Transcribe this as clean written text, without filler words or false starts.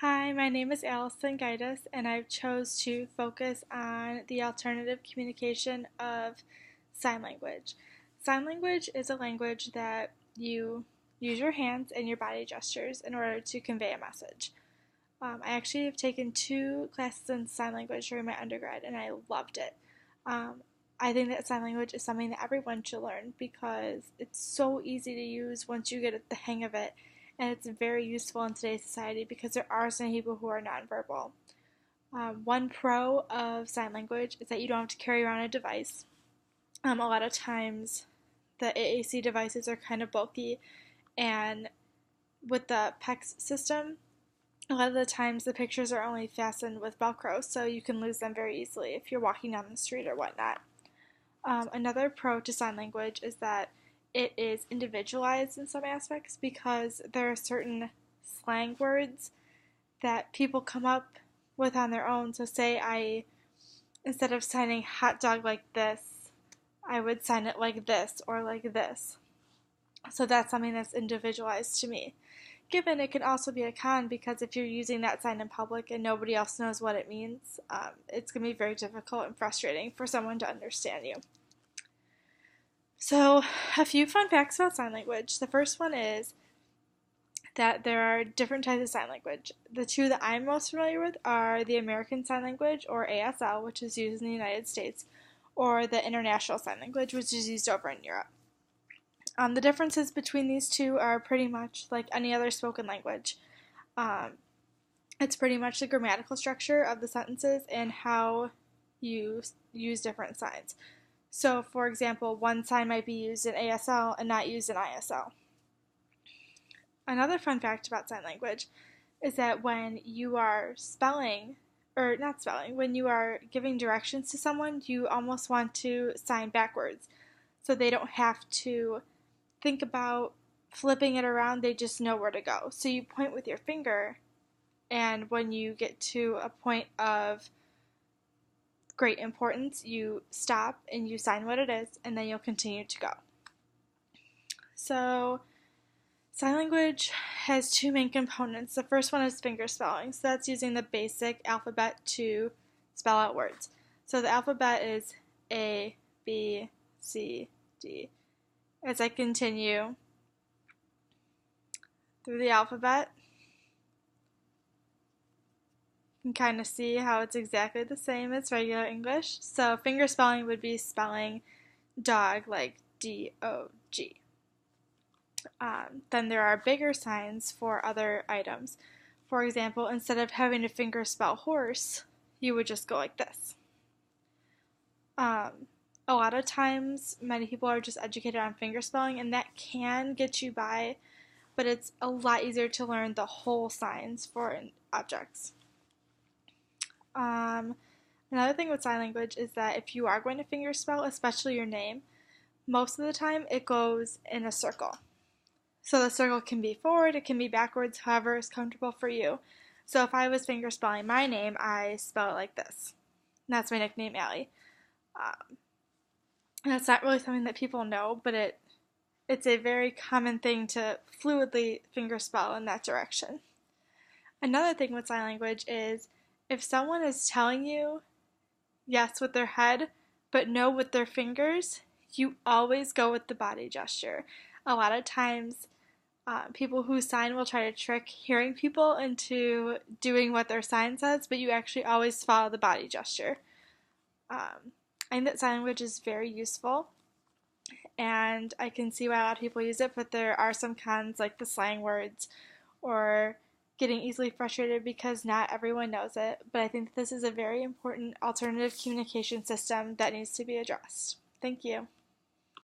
Hi, my name is Allison Gaitis, and I've chose to focus on the alternative communication of sign language. Sign language is a language that you use your hands and your body gestures in order to convey a message. I actually have taken 2 classes in sign language during my undergrad, and I loved it. Um, I think that sign language is something that everyone should learn because it's so easy to use once you get the hang of it, and it's very useful in today's society because there are so many people who are nonverbal. One pro of sign language is that you don't have to carry around a device. A lot of times, the AAC devices are kind of bulky, and with the PEX system, a lot of the times the pictures are only fastened with Velcro, so you can lose them very easily if you're walking down the street or whatnot. Another pro to sign language is that it is individualized in some aspects because there are certain slang words that people come up with on their own. So instead of signing hot dog like this, I would sign it like this or like this. So that's something that's individualized to me. Given it can also be a con because if you're using that sign in public and nobody else knows what it means, it's going to be very difficult and frustrating for someone to understand you. So, a few fun facts about sign language. The first one is that there are different types of sign language. The 2 that I'm most familiar with are the American Sign Language, or ASL, which is used in the United States, or the International Sign Language, which is used over in Europe. The differences between these 2 are pretty much like any other spoken language. It's pretty much the grammatical structure of the sentences and how you use different signs. So, for example, one sign might be used in ASL and not used in ISL. Another fun fact about sign language is that when you are when you are giving directions to someone, you almost want to sign backwards so they don't have to think about flipping it around, they just know where to go. So you point with your finger, and when you get to a point of great importance, you stop and you sign what it is, and then you'll continue to go. So, sign language has 2 main components. The first one is finger spelling. So that's using the basic alphabet to spell out words. So the alphabet is A, B, C, D. As I continue through the alphabet, you can kind of see how it's exactly the same as regular English. So finger spelling would be spelling dog like D-O-G. Then there are bigger signs for other items. For example, instead of having to finger spell horse, you would just go like this. A lot of times, many people are just educated on finger spelling, and that can get you by, but it's a lot easier to learn the whole signs for objects. Another thing with sign language is that if you are going to finger spell, especially your name, most of the time it goes in a circle. So the circle can be forward, it can be backwards, however is comfortable for you. So if I was finger spelling my name, I spell it like this. And that's my nickname, Allie. And that's not really something that people know, but it's a very common thing to fluidly finger spell in that direction. Another thing with sign language is if someone is telling you yes with their head, but no with their fingers, you always go with the body gesture. A lot of times, people who sign will try to trick hearing people into doing what their sign says, but you actually always follow the body gesture. I think that sign language is very useful, and I can see why a lot of people use it, but there are some cons like the slang words or getting easily frustrated because not everyone knows it, but I think this is a very important alternative communication system that needs to be addressed. Thank you.